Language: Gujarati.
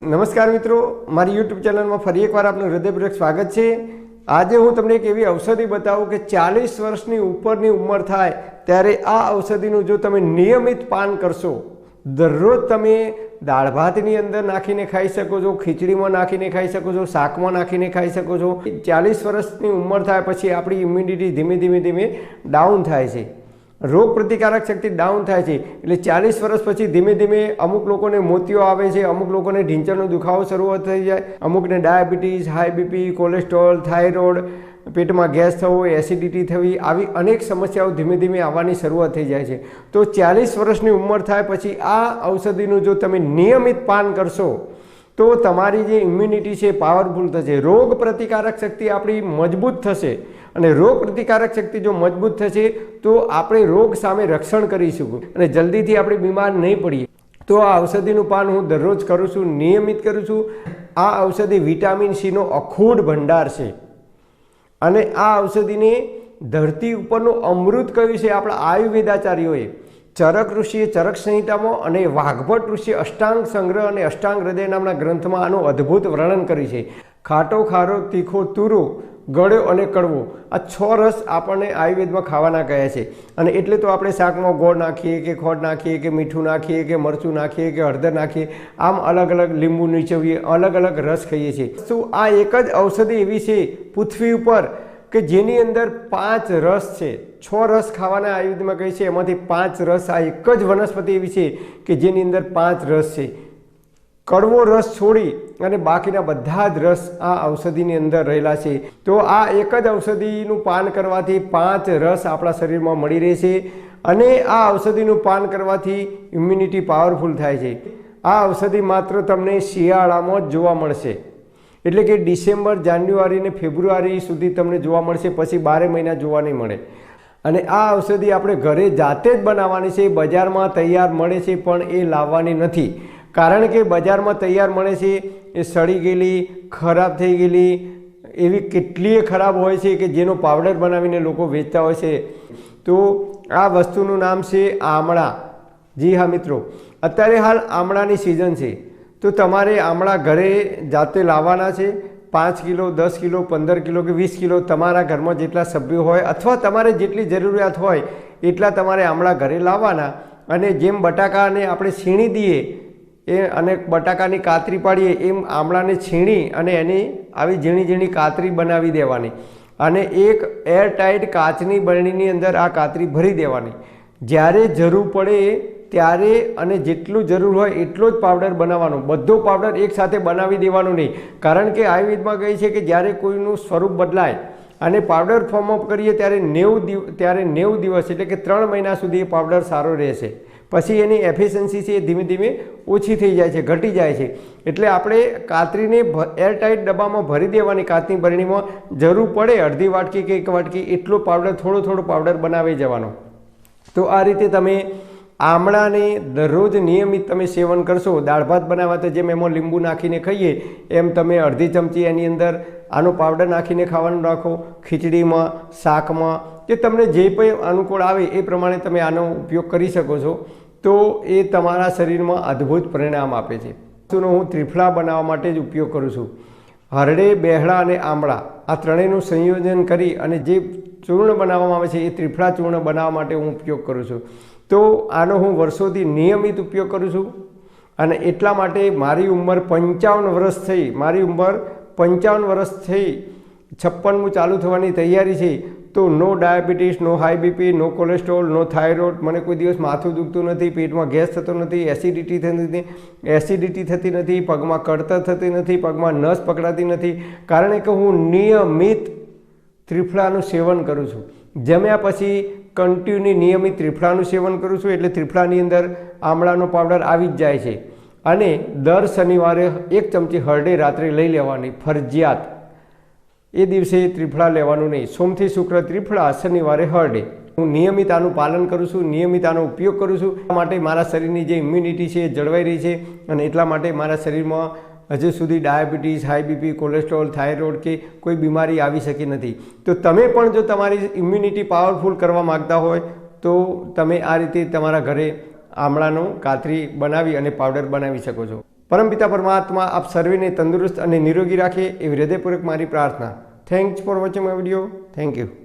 નમસ્કાર મિત્રો, મારી યુટ્યુબ ચેનલમાં ફરી એકવાર આપનું હૃદયપૂર્વક સ્વાગત છે। આજે હું તમને એક એવી ઔષધિ બતાવું કે 40 વર્ષની ઉપરની ઉંમર થાય ત્યારે આ ઔષધિનું જો તમે નિયમિત પાન કરશો, દરરોજ તમે દાળ ભાતની અંદર નાખીને ખાઈ શકો છો, ખીચડીમાં નાખીને ખાઈ શકો છો, શાકમાં નાખીને ખાઈ શકો છો। 40 વર્ષની ઉંમર થાય પછી આપણી ઇમ્યુનિટી ધીમે ધીમે ડાઉન થાય છે, રોગ પ્રતિકારક શક્તિ ડાઉન થાય છે। એટલે 40 વર્ષ પછી ધીમે ધીમે અમુક લોકોને મોતિયો આવે છે, અમુક લોકોને ઢીંચણનો દુખાવો શરૂઆત થઈ જાય, અમુકને diabetes, high BP, cholesterol, thyroid, પેટમાં ગેસ થવો, એસિડિટી થવી, આવી અનેક સમસ્યાઓ ધીમે ધીમે આવવાની શરૂઆત થઈ જાય છે। તો 40 વર્ષની ઉંમર થાય પછી આ ઔષધિનું જો તમે નિયમિત પાન કરશો તો તમારી જે ઇમ્યુનિટી છે પાવરફુલ થશે, રોગ પ્રતિકારક શક્તિ આપણી મજબૂત થશે અને રોગ પ્રતિકારક શક્તિ જો મજબૂત થશે તો આપણે રોગ સામે રક્ષણ કરીશું અને જલ્દીથી આપણે બીમાર નહીં પડીએ। તો આ ઔષધિનું પાન હું દરરોજ કરું છું, નિયમિત કરું છું। આ ઔષધિ વિટામિન સીનો અખૂટ ભંડાર છે અને આ ઔષધિને ધરતી ઉપરનું અમૃત કહ્યું છે આપણા આયુર્વેદાચાર્યોએ। ચરક ઋષિએ ચરક સંહિતામાં અને વાઘભટ ઋષિએ અષ્ટાંગ સંગ્રહ અને અષ્ટાંગ હૃદય નામના ગ્રંથમાં આનું અદ્ભુત વર્ણન કર્યું છે। ખાટો, ખારો, તીખો, તુરો, ગળ્યો અને કડવો, આ 6 રસ આપણને આયુર્વેદમાં ખાવાના કહે છે અને એટલે તો આપણે શાકમાં ગોળ નાખીએ કે ખોડ નાખીએ કે મીઠું નાખીએ કે મરચું નાખીએ કે હળદર નાખીએ, આમ અલગ અલગ લીંબુ નીચવીએ, અલગ અલગ રસ ખાઈએ છીએ। શું આ એક જ ઔષધિ એવી છે પૃથ્વી ઉપર કે જેની અંદર 5 રસ છે? 6 રસ ખાવાના આયુર્વેદમાં કહે છે, એમાંથી 5 રસ આ એક જ વનસ્પતિ એવી છે કે જેની અંદર 5 રસ છે। કડવો રસ છોડી અને બાકીના બધા જ રસ આ ઔષધિની અંદર રહેલા છે। તો આ એક જ ઔષધિનું પાન કરવાથી 5 રસ આપણા શરીરમાં મળી રહેશે અને આ ઔષધિનું પાન કરવાથી ઇમ્યુનિટી પાવરફુલ થાય છે। આ ઔષધિ માત્ર તમને શિયાળામાં જ જોવા મળશે, એટલે કે ડિસેમ્બર, જાન્યુઆરી ને ફેબ્રુઆરી સુધી તમને જોવા મળશે, પછી 12 મહિના જોવા નહીં મળે। અને આ ઔષધિ આપણે ઘરે જાતે જ બનાવવાની છે। બજારમાં તૈયાર મળે છે પણ એ લાવવાની નથી, કારણ કે બજારમાં તૈયાર મળે છે એ સડી ગયેલી, ખરાબ થઈ ગયેલી, એવી કેટલીય ખરાબ હોય છે કે જેનો પાવડર બનાવીને લોકો વેચતા હોય છે। તો આ વસ્તુનું નામ છે આમળા। જી હા મિત્રો, અત્યારે હાલ આમળાની સિઝન છે, તો તમારે આમળા ઘરે જાતે લાવવાના છે। 5 કિલો, 10 કિલો, 15 કિલો કે 20 કિલો તમારા ઘરમાં જેટલા સભ્યો હોય અથવા તમારે જેટલી જરૂરિયાત હોય એટલા તમારે આમળા ઘરે લાવવાના અને જેમ બટાકાને આપણે છીણી દઈએ એ અને બટાકાની કાતરી પાડીએ એમ આમળાને છીણી અને એની આવી ઝીણી ઝીણી કાતરી બનાવી દેવાની અને એક એરટાઇટ કાચની બરણીની અંદર આ કાતરી ભરી દેવાની। જ્યારે જરૂર પડે ત્યારે અને જેટલું જરૂર હોય એટલો જ પાવડર બનાવવાનો, બધો પાવડર એકસાથે બનાવી દેવાનો નહીં, કારણ કે આયુર્વેદમાં કહે છે કે જ્યારે કોઈનું સ્વરૂપ બદલાય અને પાવડર ફોર્મ અપ કરીએ ત્યારે 90 દિવસ એટલે કે 3 મહિના સુધી એ પાવડર સારો રહેશે, પછી એની એફિશિયન્સી છે એ ધીમે ધીમે ઓછી થઈ જાય છે, ઘટી જાય છે। એટલે આપણે કાતરીને એરટાઇટ ડબ્બામાં ભરી દેવાની, કાચની બરણીમાં જરૂર પડે અડધી વાટકી કે 1 વાટકી એટલો પાવડર, થોડો પાવડર બનાવી જવાનો। તો આ રીતે તમે આમળાને દરરોજ નિયમિત તમે સેવન કરશો। દાળ ભાત બનાવવા તો જેમ એમાં લીંબુ નાખીને ખાઈએ એમ તમે અડધી ચમચી એની અંદર આનો પાવડર નાખીને ખાવાનું રાખો। ખીચડીમાં, શાકમાં, કે તમને જે પણ અનુકૂળ આવે એ પ્રમાણે તમે આનો ઉપયોગ કરી શકો છો, તો એ તમારા શરીરમાં અદ્ભુત પરિણામ આપે છે। વસ્તુનો હું ત્રિફળા બનાવવા માટે જ ઉપયોગ કરું છું। હરડે, બેહડા અને આમળા આ ત્રણેયનું સંયોજન કરી અને જે ચૂર્ણ બનાવવામાં આવે છે એ ત્રિફળા ચૂર્ણ બનાવવા માટે હું ઉપયોગ કરું છું। તો આનો હું વર્ષોથી નિયમિત ઉપયોગ કરું છું અને એટલા માટે મારી ઉંમર 55 વર્ષ થઈ, મારી ઉંમર 55 વર્ષ થઈ, 56મું ચાલુ થવાની તૈયારી છે। તો નો ડાયાબિટીસ, નો હાઈ બીપી, નો કોલેસ્ટ્રોલ, નો થાઇરોઇડ, મને કોઈ દિવસ માથું દુખતું નથી, પેટમાં ગેસ થતો નથી, એસિડિટી થતી નથી, પગમાં કળતર થતી નથી, પગમાં નસ પકડાતી નથી, કારણ કે હું નિયમિત ત્રિફળાનું સેવન કરું છું। જમ્યા પછી કન્ટિન્યુ નિયમિત ત્રિફળાનું સેવન કરું છું, એટલે ત્રિફળાની અંદર આમળાનો પાવડર આવી જ જાય છે અને દર શનિવારે 1 ચમચી હરડે રાત્રે લઈ લેવાની ફરજિયાત। એ દિવસે ત્રિફળા લેવાનું નહીં, સોમથી શુક્ર ત્રિફળા, શનિવારે હરડે। હું નિયમિત આનું પાલન કરું છું, નિયમિત આનો ઉપયોગ કરું છું, એટલા માટે મારા શરીરની જે ઇમ્યુનિટી છે એ જળવાઈ રહી છે અને એટલા માટે મારા શરીરમાં હજુ સુધી diabetes, high BP, cholesterol, thyroid કે કોઈ બીમારી આવી શકી નથી। તો તમે પણ જો તમારી ઇમ્યુનિટી પાવરફુલ કરવા માગતા હોય તો તમે આ રીતે તમારા ઘરે આમળાનો કાતરી બનાવી અને પાવડર બનાવી શકો છો। પરમપિતા પરમાત્મા આપ સર્વેને તંદુરસ્ત અને નિરોગી રાખે એવી હૃદયપૂર્વક મારી પ્રાર્થના. Thanks for watching my video. Thank you.